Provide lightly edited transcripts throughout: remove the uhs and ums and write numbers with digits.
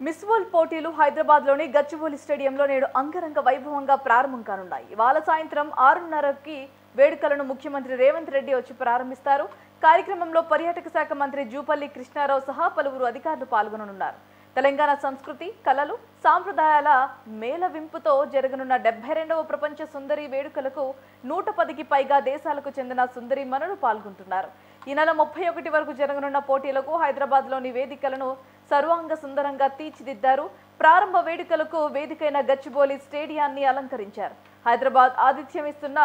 Miss world పోటీలు హైదరాబాద్లోని గచ్చిబౌలి స్టేడియంలో నేడు అంగరంగ వైభవంగా ప్రారంభం కానున్నాయి. ఇవాళ సాయంత్రం 6:30కి వేడుకలను ముఖ్యమంత్రి రేవంత్ రెడ్డి వచ్చి ప్రారంభిస్తారు. కార్యక్రమంలో పర్యాటక శాఖ మంత్రి జూపల్లి కృష్ణారావు సహా పలువురు అధికారులు పాల్గొననున్నారు. తెలంగాణ సంస్కృతి, కళలు, సాంప్రదాయాల మేళవింపుతో జరగనున్న 72వ ప్రపంచ సుందరి వేడుకలకు 110కి పైగా దేశాలకు చెందిన సుందరీమణులు పాల్గొంటున్నారు. ఈ నెల 31 వరకు జరగనున్న పోటీలకు హైదరాబాద్లోని వేదికలను సర్వాంగ సుందరంగా తీర్చిదిద్దారు. ప్రారంభ వేడుకలకు వేదికైన గచ్చిబౌలి స్టేడియాన్ని అలంకరించారు. హైదరాబాద్ ఆతిథ్యం ఇస్తున్న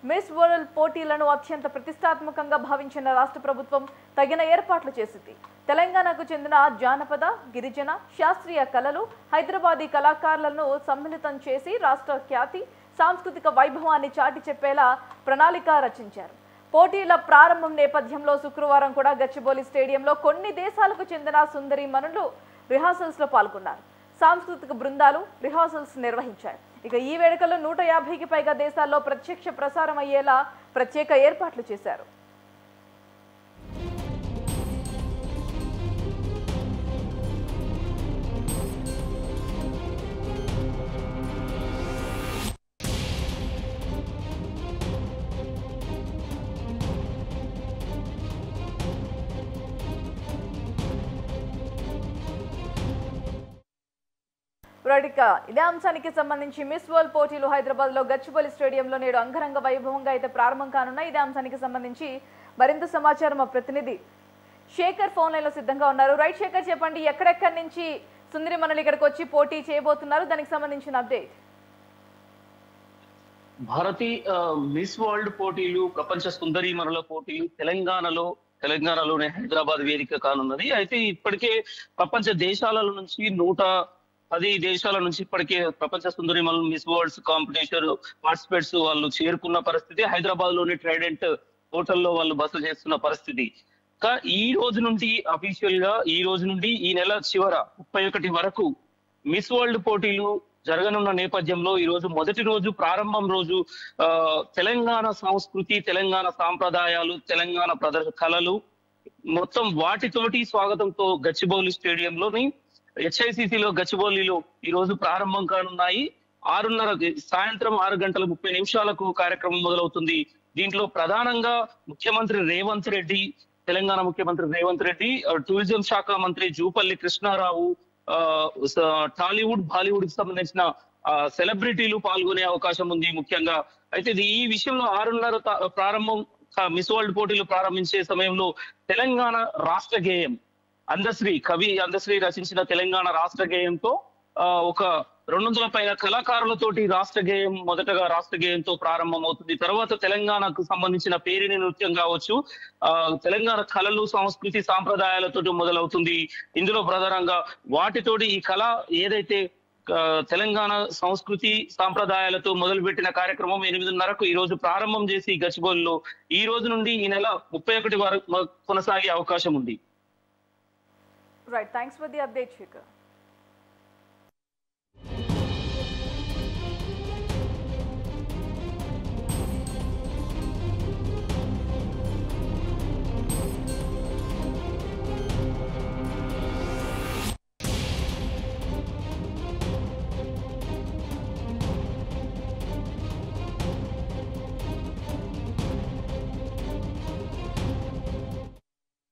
మిస్ వరల్డ్ పోటీలను అత్యంత ప్రతిష్టాత్మకంగా భావించిన రాష్ట్ర ప్రభుత్వం తగిన ఏర్పాట్లు చేసింది. తెలంగాణకు చెందిన జానపద, గిరిజన, శాస్త్రీయ కళలు, హైదరాబాదీ కళాకారులను సమ్మిళితం చేసి రాష్ట్ర ఖ్యాతి, సాంస్కృతిక వైభవాన్ని చాటి చెప్పేలా ప్రణాళిక రచించారు. పోటీల ప్రారంభం నేపథ్యంలో శుక్రవారం కూడా గచ్చిబౌలి స్టేడియంలో కొన్ని దేశాలకు చెందిన సుందరీమణులు రిహార్సల్స్ లో పాల్గొన్నారు. సాంస్కృతిక బృందాలు రిహార్సల్స్ నిర్వహించాయి. ఇక ఈ వేడుకలో 150కి పైగా దేశాల్లో ప్రత్యక్ష ప్రసారం అయ్యేలా ప్రత్యేక ఏర్పాట్లు చేశారు. ఇదే అంశానికి సంబంధించి మిస్ వరల్డ్ పోటీలు హైదరాబాద్ లో గచ్చిబౌలి స్టేడియంలో నేడు అంగరంగ వైభవంగా అయితే ప్రారంభం కానున్నాయి. ఇదే అంశానికి సంబంధించి మరింత సమాచారం మా ప్రతినిధి శేఖర్ ఫోన్ లైన్ లో సిద్ధంగా ఉన్నారు. రైట్ శేఖర్, చెప్పండి, ఎక్కడెక్కడి నుంచి సుందరీమణులు ఇక్కడికి వచ్చి పోటీ చేయబోతున్నారు, దానికి సంబంధించిన అప్డేట్. భారతి, మిస్ వరల్డ్ పోటీలు, ప్రపంచ సుందరీమణుల పోటీలు తెలంగాణలోనే హైదరాబాద్ వేదిక కానున్నది. అయితే ఇప్పటికే ప్రపంచ దేశాల నుంచి 110 దేశాల నుంచి ఇప్పటికే ప్రపంచ సుందరీమణులు మిస్ వరల్డ్స్ కాంపిటీషన్ పార్టిసిపేట్స్ వాళ్ళు చేరుకున్న పరిస్థితి. హైదరాబాద్ లోని ట్రైడెంట్ హోటల్లో వాళ్ళు బస చేస్తున్న పరిస్థితి. ఈ రోజు నుండి అఫీషియల్ గా ఈ నెల చివర 31 వరకు మిస్ వరల్డ్ పోటీలు జరగనున్న నేపథ్యంలో ఈ రోజు మొదటి రోజు, ప్రారంభం రోజు తెలంగాణ సంస్కృతి, తెలంగాణ సాంప్రదాయాలు, తెలంగాణ కళలు మొత్తం వాటితోటి స్వాగతంతో గచ్చిబౌలి స్టేడియంలోని హెచ్ఐసిసిలో గచ్చిబౌలిలో ఈ రోజు ప్రారంభం కానున్నాయి. 6:30కి సాయంత్రం 6:30 కార్యక్రమం మొదలవుతుంది. దీంట్లో ప్రధానంగా తెలంగాణ ముఖ్యమంత్రి రేవంత్ రెడ్డి, టూరిజం శాఖ మంత్రి జూపల్లి కృష్ణారావు, టాలీవుడ్, బాలీవుడ్ కి సంబంధించిన సెలబ్రిటీలు పాల్గొనే అవకాశం ఉంది ముఖ్యంగా. అయితే ఈ విషయంలో 6:30 ప్రారంభం మిస్ వరల్డ్ పోటీలు ప్రారంభించే సమయంలో తెలంగాణ రాష్ట్ర గేయం కవి అందశ్రీ రచించిన తెలంగాణ రాష్ట్ర గేయంతో ఒక 200 పైన కళాకారులతోటి మొదటగా రాష్ట్ర గేయంతో ప్రారంభం అవుతుంది. తర్వాత తెలంగాణకు సంబంధించిన పేరిని నృత్యం కావచ్చు, తెలంగాణ కళలు, సంస్కృతి, సాంప్రదాయాలతో మొదలవుతుంది. ఇందులో ప్రధానంగా వాటితోటి ఈ కళ ఏదైతే తెలంగాణ సంస్కృతి సాంప్రదాయాలతో మొదలుపెట్టిన కార్యక్రమం 8:30కు ఈ రోజు ప్రారంభం చేసి గచ్చిబౌలిలో ఈ రోజు నుండి ఈ నెల 31 వరకు కొనసాగే అవకాశం ఉంది. Right, thanks for the update, Shekhar.